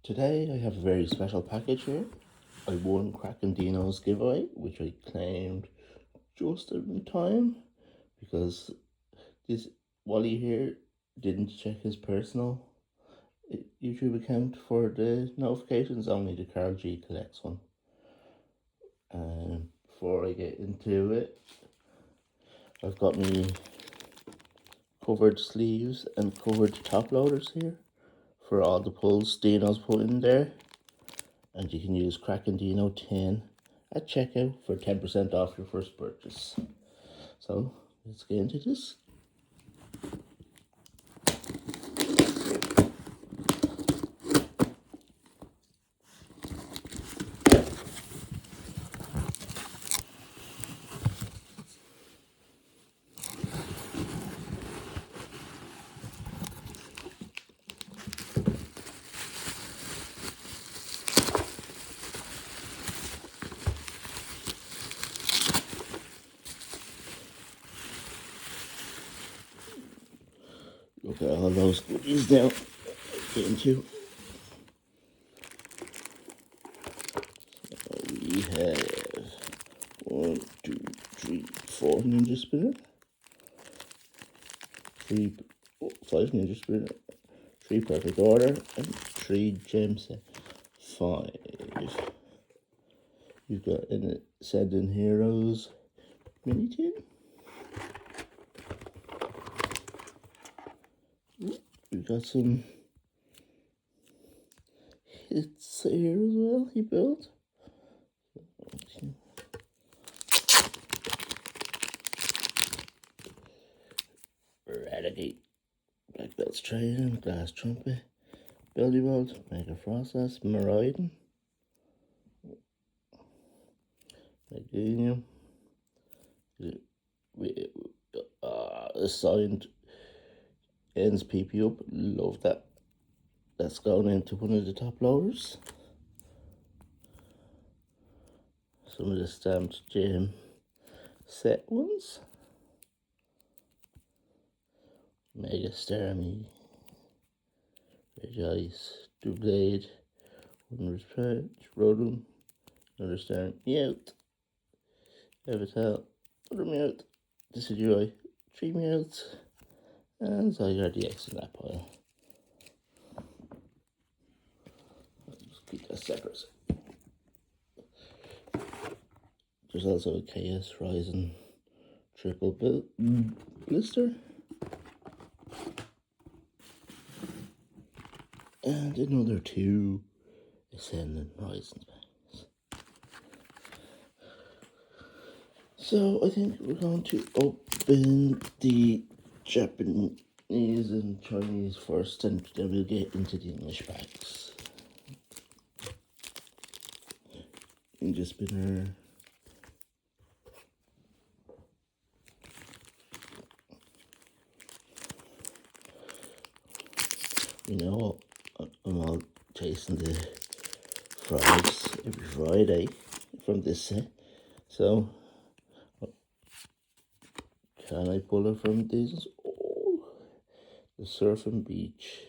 Today I have a very special package here. I won Crackin Deano's giveaway, which I claimed just in time because this Wally here didn't check his personal YouTube account for the notifications, only the Carl G collects one. And before I get into it, I've got me covered sleeves and covered top loaders here for all the pulls Deano's put in there. And you can use Crackin Deano 10 at checkout for 10% off your first purchase. So let's get into this. Look at all those goodies now. Get into. So we have 1, 2, 3, 4 ninja spinner, 5 ninja spinner, 3 perfect order, and 3 gem set. 5. You've got an Ascending Heroes mini tin. We've got some hits here as well he built. Eradicate, Black Belt's Training, Glass Trumpet, Belly Bolt, Mega Process, Maraudon, Deano, assigned ends PP up, love that. That's going into one of the top loaders. Some of the stamped gem set ones. Mega Starmie, Rejoice, Doublade, Wondrous Patch, Rodum, another Star, Meowth, Evital, another Meowth, Decidueye, 3 Meowths, and Zygarde DX in that pile. I'll just keep that separate. There's also a Chaos Rising triple blister. And another 2 Ascending Horizon packs. So I think we're going to open the Japanese and Chinese first, and then we'll get into the English packs. Ninja Spinner. You know, I'm all chasing the frogs every Friday from this set. So, can I pull it from these? Oh, the Surfing Beach.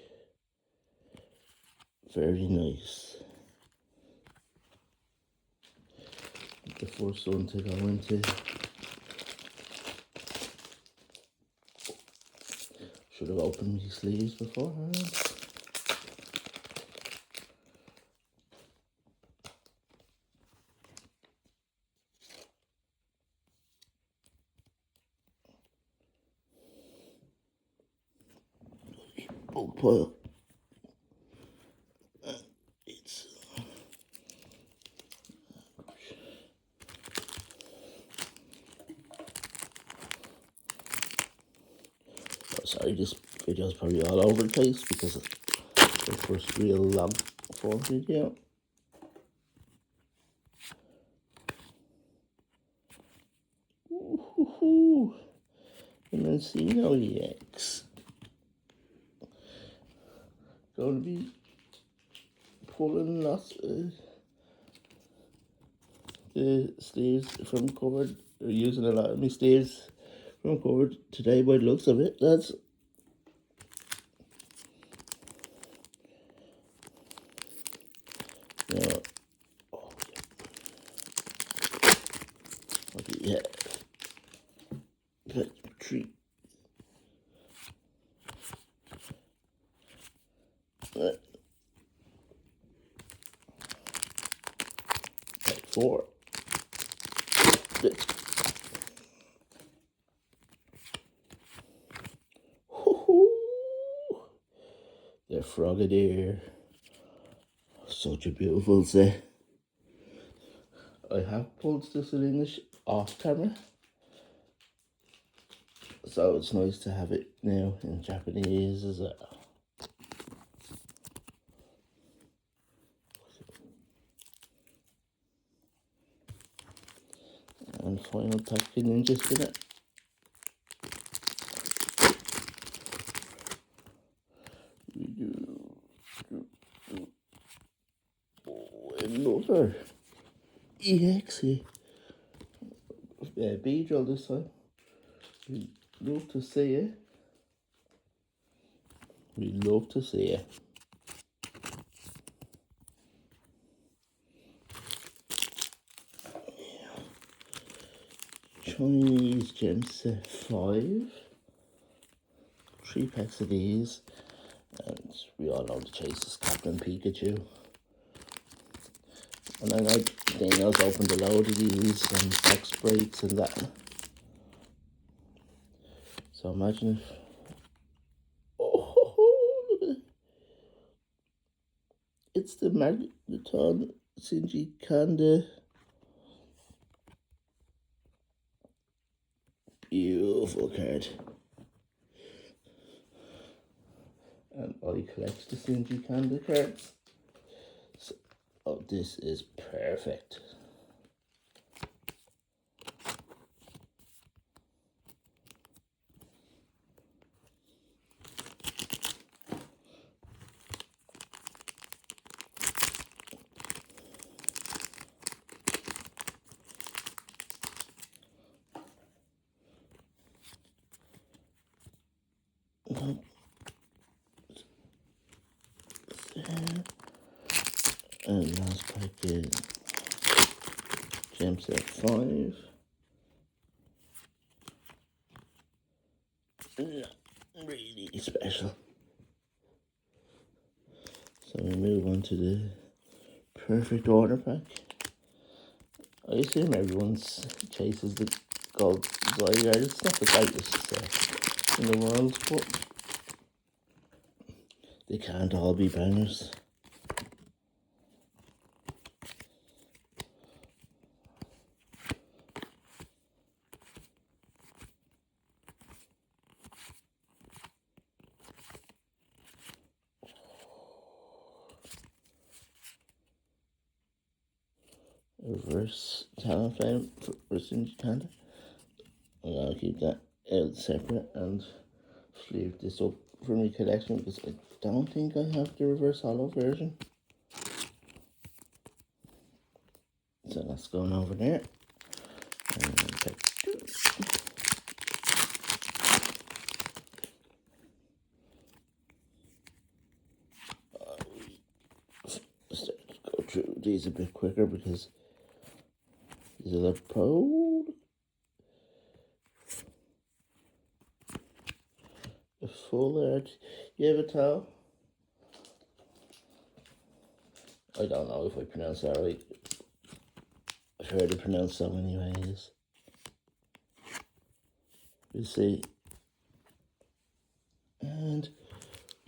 Very nice. The first one to go into. Should have opened my sleeves beforehand. Bulk pile. It's sorry, this video is probably all over the place because it's the first real long form video. Ooh, and then Deano EX. Going to be pulling lots of the sleeves from covered, or using a lot of my sleeves from covered today by the looks of it. That's Take 4. The Frogadier. Such a beautiful set. I have pulled this in English off camera, so it's nice to have it now in Japanese as well. And final packaging in just in it. Another EXE Beedrill this time. We love to see it. We love to see it. Chinese gem set 5. 3 packs of these. And we all know the chase is Captain Pikachu. And I know Deano's opened a load of these and box breaks and that. So imagine if... Oh, look at it. It's the Magneton Shinji Kanda. Beautiful card. And I collect the Shinji Kanda cards. So, oh, this is perfect. And last pack is gem set 5. Really special. So we move on to the perfect order pack. I assume everyone's chases the gold Zygarde. It's not the greatest set in the world, but they can't all be bangers. Reverse Talonflame for Shinji Kanda. I'm gonna keep that out separate and sleeve this up for my collection because I don't think I have the reverse hollow version. So that's going over there. And pack 2. Let's go through these a bit quicker because these are the pro. The full art. You have a towel? I don't know if I pronounce that right. I've heard it pronounced so many ways. You see. And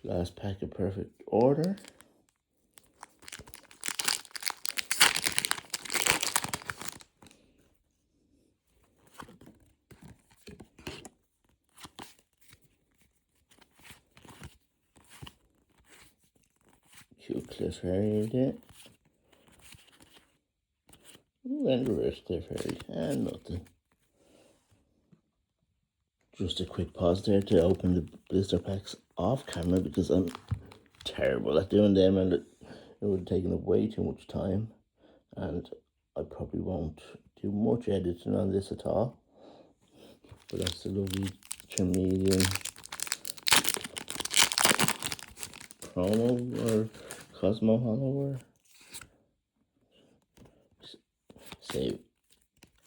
last pack of perfect order. Cute Cliff Harrier there. And reverse Cliff Harrier. And nothing. Just a quick pause there to open the blister packs off camera because I'm terrible at doing them and it would have taken up way too much time. And I probably won't do much editing on this at all. But that's the lovely Charmeleon promo or Cosmo Hollow. Save.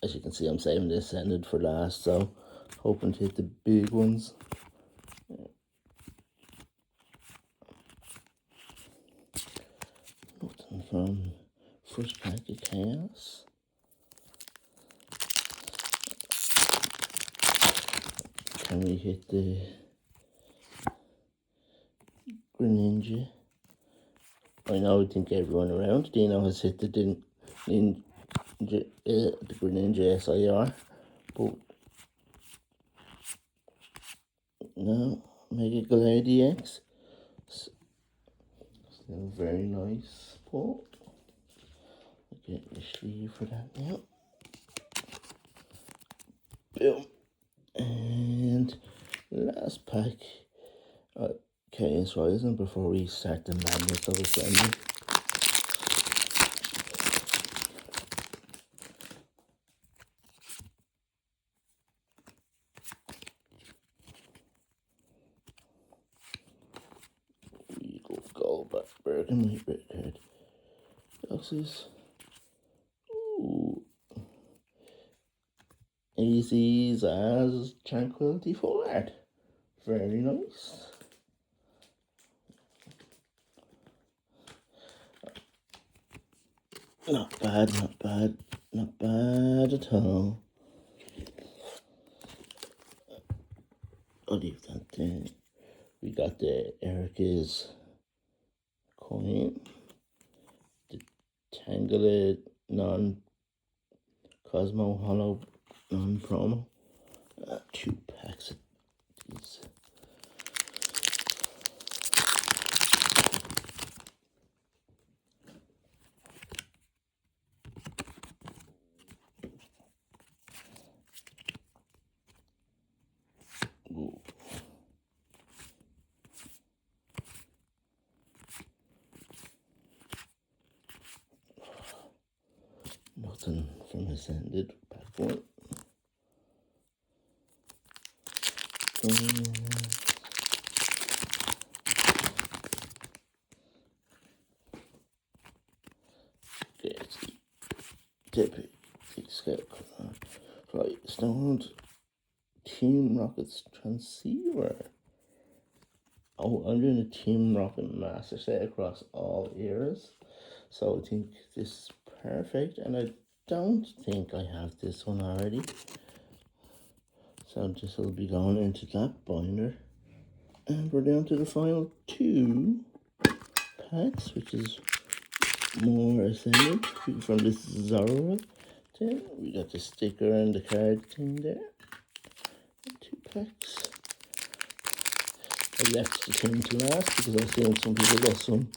As you can see, I'm saving this ended for last, so hoping to hit the big ones. from first pack of Chaos. Can we hit the Greninja? I know I think everyone around Deano has hit the Greninja SIR, but no, Mega Galarian X. Still very nice pull. I'll get the sleeve for that now. Boom. And last pack. Chaos Rising before we start the madness of assembly. We go gold, but burgundy, red card. Boxes. Ooh. AZ's as Tranquility Full Art. Very nice. Not bad, not bad, not bad at all. I'll leave that there. We got the Erica's coin, the Tangela non-Cosmo Hollow non-promo, 2 packs of these. Ooh. Nothing from Ascended, pack 1. Tippy, Scout, Flight, Stoned, Team Rocket's Transceiver. Oh, I'm doing a Team Rocket Master Set across all eras. So I think this is perfect, and I don't think I have this one already. So this will be going into that binder. And we're down to the final 2 packs, which is more Ascended from this Zorro tin. We got the sticker and the card thing there. 2 packs. I left the tin to last because I've seen some people get some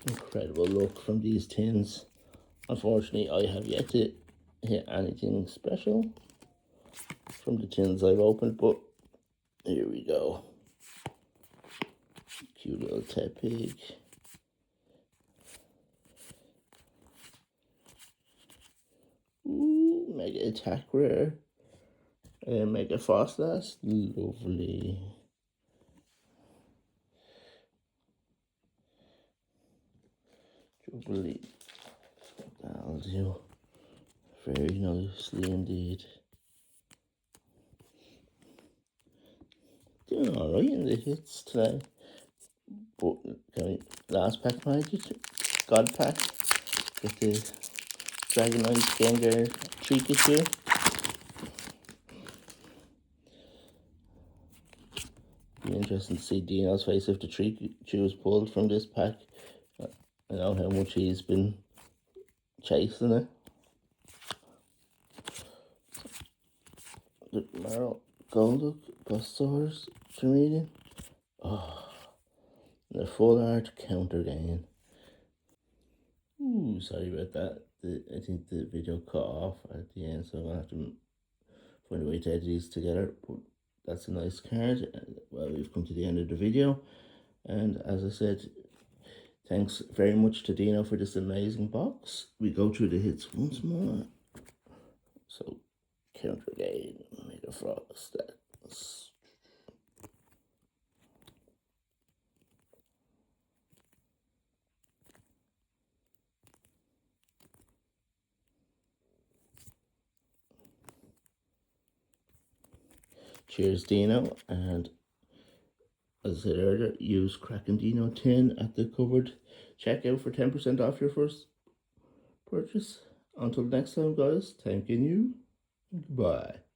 incredible luck from these tins. Unfortunately, I have yet to hit anything special from the tins I've opened, but here we go. Cute little Tepig. Ooh, Mega Attack Rare. Mega Frostlass. Lovely. Jubilee. That'll do. Very nicely indeed. Doing alright in the hits today. But last pack magic, God pack. Get the Dragonite Gengar Trinkets here. Be interesting to see Deano's face if the Trinkets was pulled from this pack. I know how much he's been chasing it. The Marrow, Golduck, Bustosaurus, Charmeleon. Oh, the full art counter gain. Ooh, sorry about that. I think the video cut off at the end, so I'm gonna have to find a way to edit these together. But that's a nice card. Well, we've come to the end of the video, and as I said, thanks very much to Deano for this amazing box. We go through the hits once more. So, counter gain, Mega Frost, that's... Cheers, Deano, and as I said earlier, use Crackin Deano 10 at the covered checkout for 10% off your first purchase. Until next time, guys, thanking you. Goodbye.